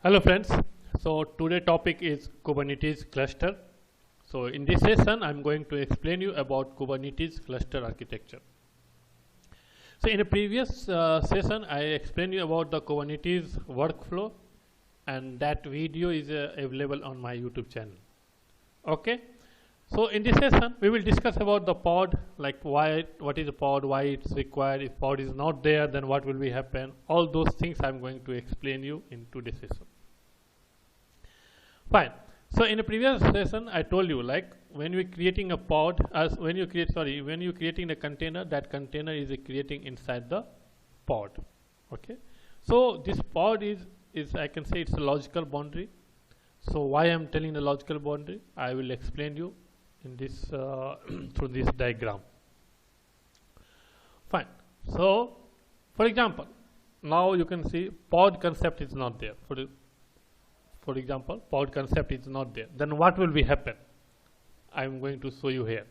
Hello friends, so today topic is Kubernetes cluster. So in this session I'm going to explain you about Kubernetes cluster architecture. So in a previous session I explained you about the Kubernetes workflow, and that video is available on my YouTube channel. Okay, so in this session we will discuss about the pod, like what is a pod, why it's required, if pod is not there then what will be happen. All those things I'm going to explain you in today's session. Fine. So in a previous session I told you, like when you're creating a pod, when you're creating a container, that container is creating inside the pod. Okay, so this pod is I can say it's a logical boundary. So why I'm telling the logical boundary, I will explain you in this through this diagram. Fine. So for example, now you can see pod concept is not there. For example, pod concept is not there. Then what will be happen? I'm going to show you here.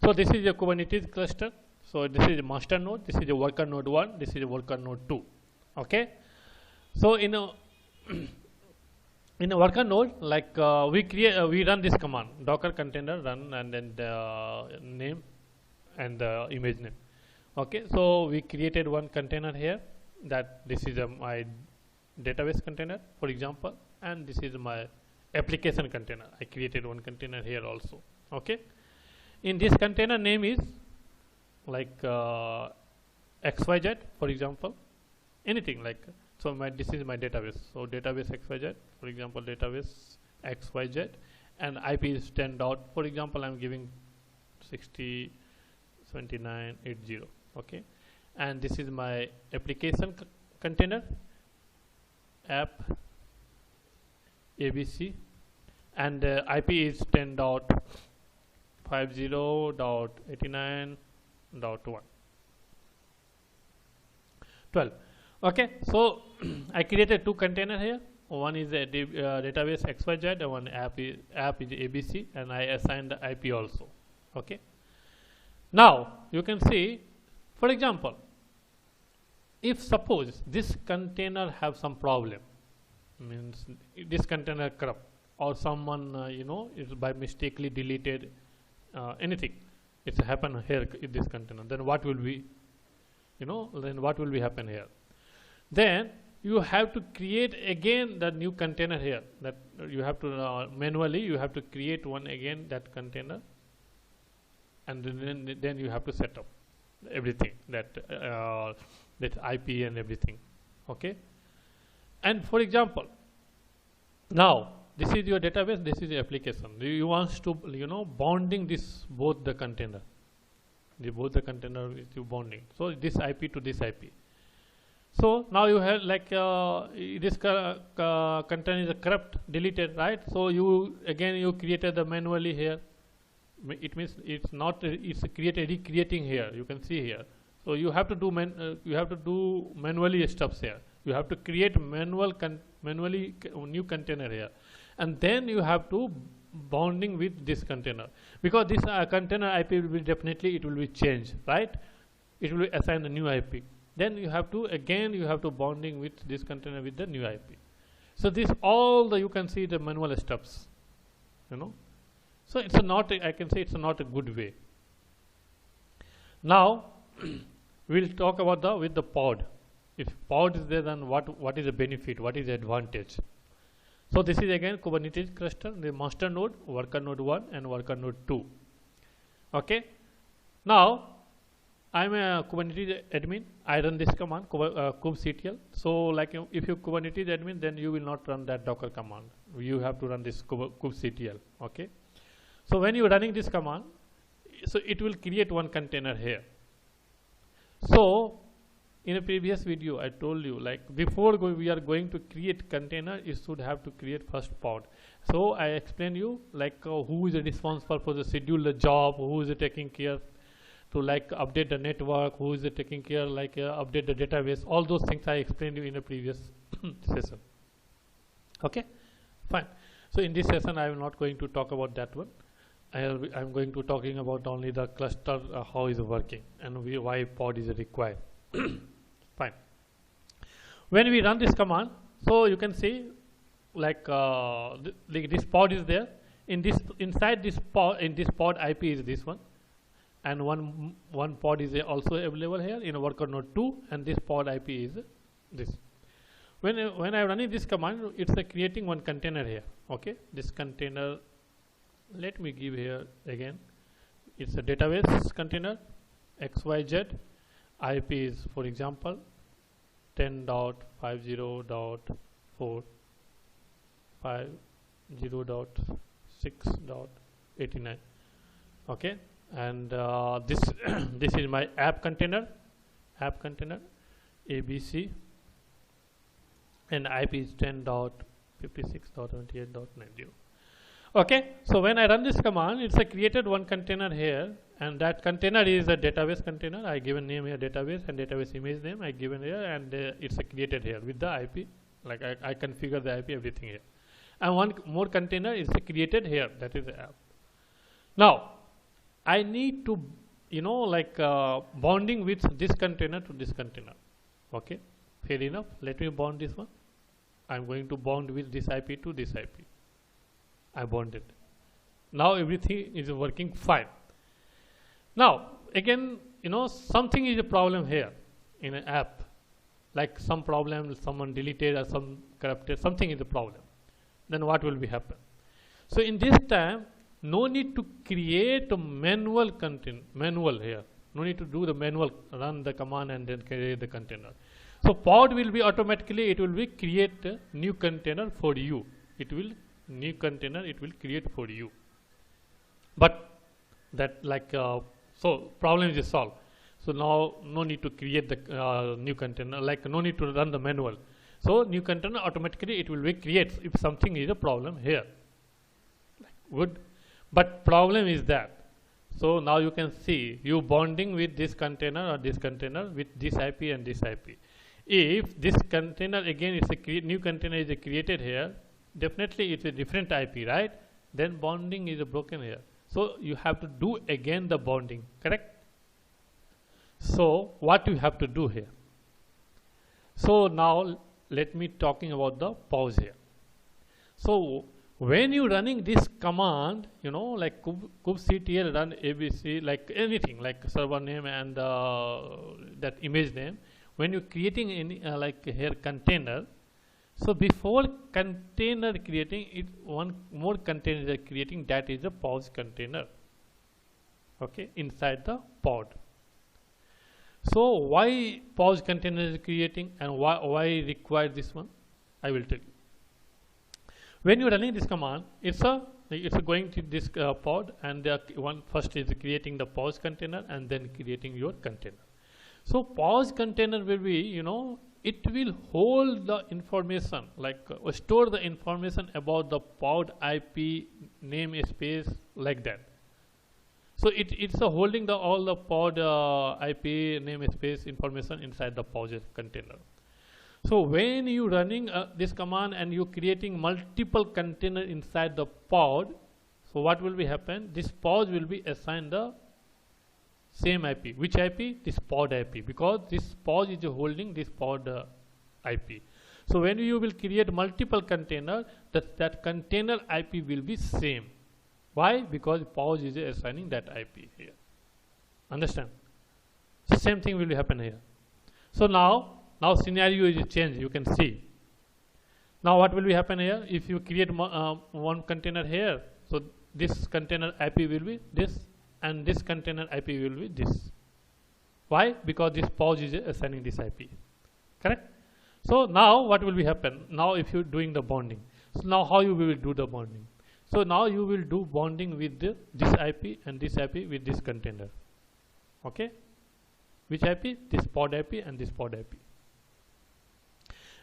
So this is a Kubernetes cluster. So this is a master node. This is a worker node 1. This is a worker node 2. Okay. So in a worker node, like we run this command docker container run, and then the name and the image name. Okay. So we created one container here. That this is my database container, for example, and this is my application container. I created one container here also. Okay, in this container name is like XYZ, for example, anything like. So this is my database. So database XYZ, for example, database XYZ, and IP is 10 dot. For example, I'm giving 60.79.80. Okay, and this is my application container, app ABC, and IP is 10.50.89.1 12. Okay, so I created two containers here. One is a database XYZ, and one app is ABC, and I assigned the IP also. Okay, now you can see, for example, if suppose this container have some problem, means this container corrupt, or someone is by mistakenly deleted anything, it's happen here in this container, then what will be, then what will be happen here? Then you have to create again the new container here. That you have to manually you have to create one again, that container, and then you have to set up everything, that that IP and everything. Okay. And for example, now this is your database, this is your application. You want to bonding this both the container, both the container is you bonding. So this IP to this IP. So now you have like this container is corrupt, deleted, right? So you created the manually here. It means it's not it's recreating here. You can see here. So you have to do manually stuffs here. You have to create manually new container here, and then you have to bonding with this container, because this container IP will be definitely, it will be changed, right? It will be assigned a new IP. Then you have to bonding with this container with the new IP. So this all the you can see the manual steps, So it's not I can say it's not a good way. Now we'll talk about with the pod. If pod is there, then what is the benefit? What is the advantage? So this is again Kubernetes cluster, the master node, worker node 1 and worker node 2. Okay. Now I'm a Kubernetes admin. I run this command kubectl. So like if you Kubernetes admin, then you will not run that docker command. You have to run this kubectl. Okay. So when you're running this command, so it will create one container here. So in a previous video I told you, like before we are going to create container, you should have to create first pod. So I explained you like who is responsible for the schedule the job, who is taking care to like update the network, who is taking care like update the database. All those things I explained you in a previous session. Okay, fine. So in this session I am not going to talk about that one. I'm going to talking about only the cluster, how is working, and why pod is required. Fine. When we run this command, so you can see like this pod is there. Inside this pod, in this pod IP is this one, and one pod is also available here in worker node 2, and this pod IP is this. When I'm running this command, it's creating one container here. Okay, this container, let me give here again. It's a database container, XYZ. IP is, for example, 10.50.4.50.6.89. Okay, and this this is my app container ABC, and IP is 10.56.28.90. Okay, so when I run this command, it's created one container here, and that container is a database container. I given name here database, and database image name I given here, and it's created here with the IP. Like I configure the IP, everything here, and one more container is created here, that is the app. Now I need to, bonding with this container to this container. Okay, fair enough. Let me bond this one. I'm going to bond with this IP to this IP. I bonded. Now everything is working fine. Now again, something is a problem here in an app, like some problem, someone deleted or some corrupted, something is a problem. Then what will be happen? So in this time, no need to create a manual here. No need to do the manual, run the command and then create the container. So pod will be automatically, it will be create a new container for you. It will create for you. But that so problem is solved. So now no need to create the new container, no need to run the manual. So new container automatically it will be creates if something is a problem here. Good. But problem is that, so now you can see you bonding with this container or this container with this IP and this IP. If this container again is a new container is created here, definitely it's a different IP, right? Then bonding is broken here. So you have to do again the bonding, correct? So what you have to do here? So now let me talking about the pause here. So when you running this command, like kubectl run abc, like anything, like server name and that image name, when you're creating any here container, so before container creating it, one more container is creating, that is a pause container. Okay, inside the pod. So why pause container is creating and why require this one? I will tell you. When you're running this command, it's going to this pod, and one first is creating the pause container and then creating your container. So pause container will be, it will hold the information, store the information about the pod IP namespace, like that. So it's holding all the pod IP namespace information inside the pause container. So when you running this command and you creating multiple container inside the pod, so what will be happen? This pause will be assigned the same IP. Which IP? This pod IP, because this pause is holding this pod IP. So when you will create multiple container, that container IP will be same. Why? Because pause is assigning that IP here. Understand? So same thing will happen here. So now scenario is changed, you can see. Now what will be happen here? If you create one container here, so this container IP will be this, and this container IP will be this. Why? Because this pause is assigning this IP. Correct? So now what will be happen? Now if you're doing the bonding, so now how you will do the bonding? So now you will do bonding with this IP and this IP with this container. Okay? Which IP? This pod IP and this pod IP.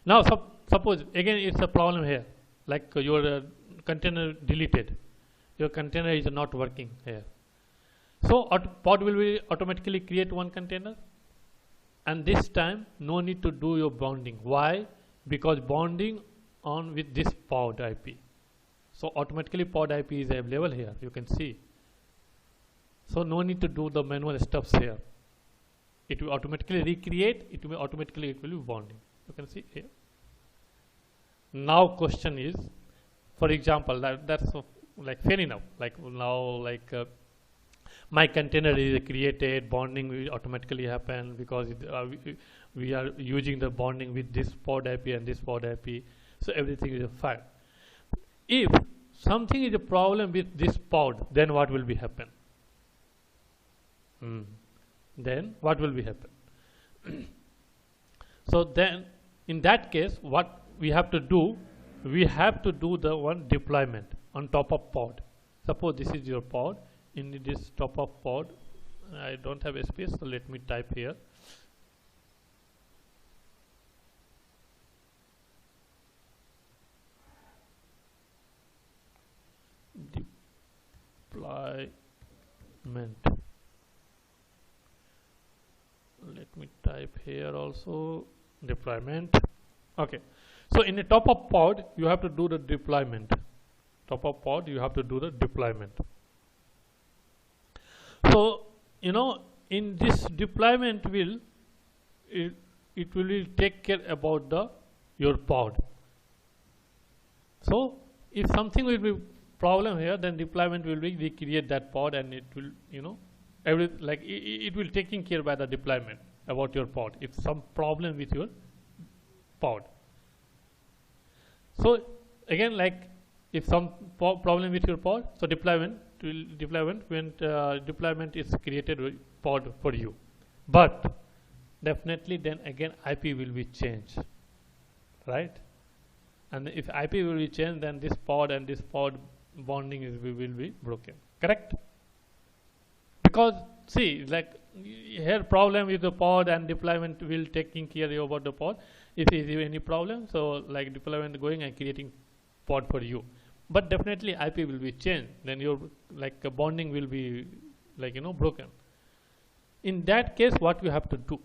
Now suppose again it's a problem here, like your container deleted, your container is not working here. So pod will be automatically create one container, and this time no need to do your bonding. Why? Because bonding on with this pod IP. So automatically pod IP is available here, you can see. So no need to do the manual steps here. It will automatically recreate, it will be bonding. You can see here. Now question is, for example, that's like fair enough. Like now, like my container is created, bonding will automatically happen because we are using the bonding with this pod IP and this pod IP, so everything is fine. If something is a problem with this pod, then what will be happen? Then what will be happen? So then in that case, what we have to do, we have to do the one deployment on top of pod. Suppose this is your pod. In this top of pod, I don't have a space, so let me type here. Deployment. Let me type here also, deployment. Okay, so in the top of pod you have to do the deployment. Top of pod you have to do the deployment. So in this deployment will it will take care about your pod. So if something will be problem here, then deployment will be recreate that pod, and it will it will taking care by the deployment about your pod if some problem with your pod. So again, like if some problem with your pod, so deployment is created pod for you, but definitely then again IP will be changed, right? And if IP will be changed, then this pod and this pod bonding will be broken, correct? Because see, like here problem with the pod and deployment will taking care about the pod. If there is any problem, so like deployment going and creating pod for you, but definitely IP will be changed, then your bonding will be broken. In that case, what you have to do?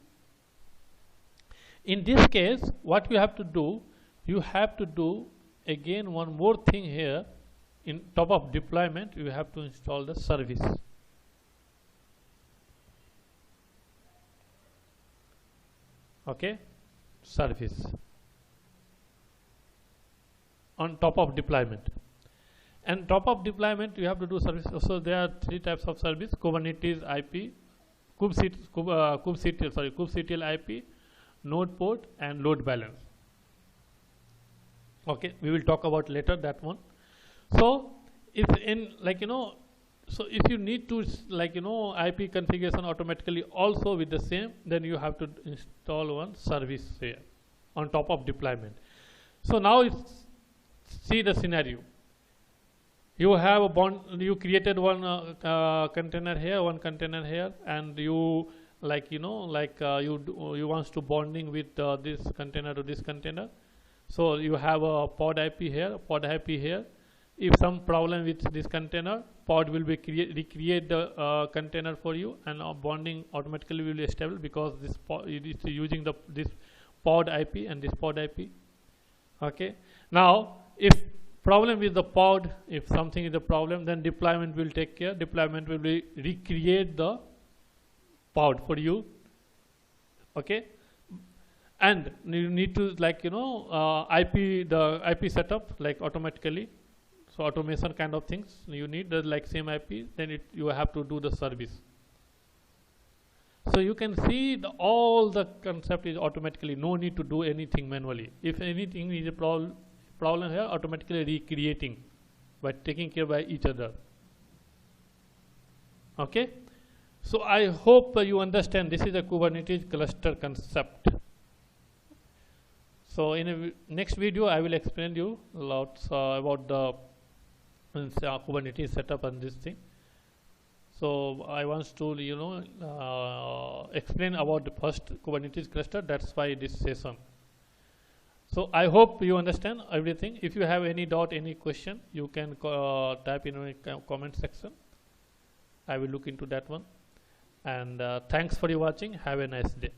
In this case, what you have to do, you have to do again one more thing here. In top of deployment, you have to install the service. Okay, service on top of deployment. And top of deployment, you have to do service. So there are three types of service: Kubernetes IP, kubectl IP, node port, and load balance. Okay, we will talk about later that one. So if in so if you need to IP configuration automatically also with the same, then you have to install one service here on top of deployment. So now see the scenario. You have a you created one container here, one container here, and you you wants to bonding with this container to this container. So you have a pod IP here, pod IP here. If some problem with this container, pod will be recreate the container for you, and bonding automatically will be established because this pod it is using this pod IP and this pod IP. Okay. Now, if problem with the pod, if something is a problem, then deployment will take care. Deployment will be recreate the pod for you. Okay. And you need to the IP setup automatically. So automation kind of things you need the same IP, then you have to do the service. So you can see all the concept is automatically, no need to do anything manually. If anything is a problem here, automatically recreating by taking care by each other. Okay, so I hope you understand this is a Kubernetes cluster concept. So in a next video I will explain you lots about the Kubernetes setup and this thing. So I want to explain about the first Kubernetes cluster. That's why this session. So I hope you understand everything. If you have any doubt, any question, you can type in a comment section. I will look into that one. And thanks for your watching. Have a nice day.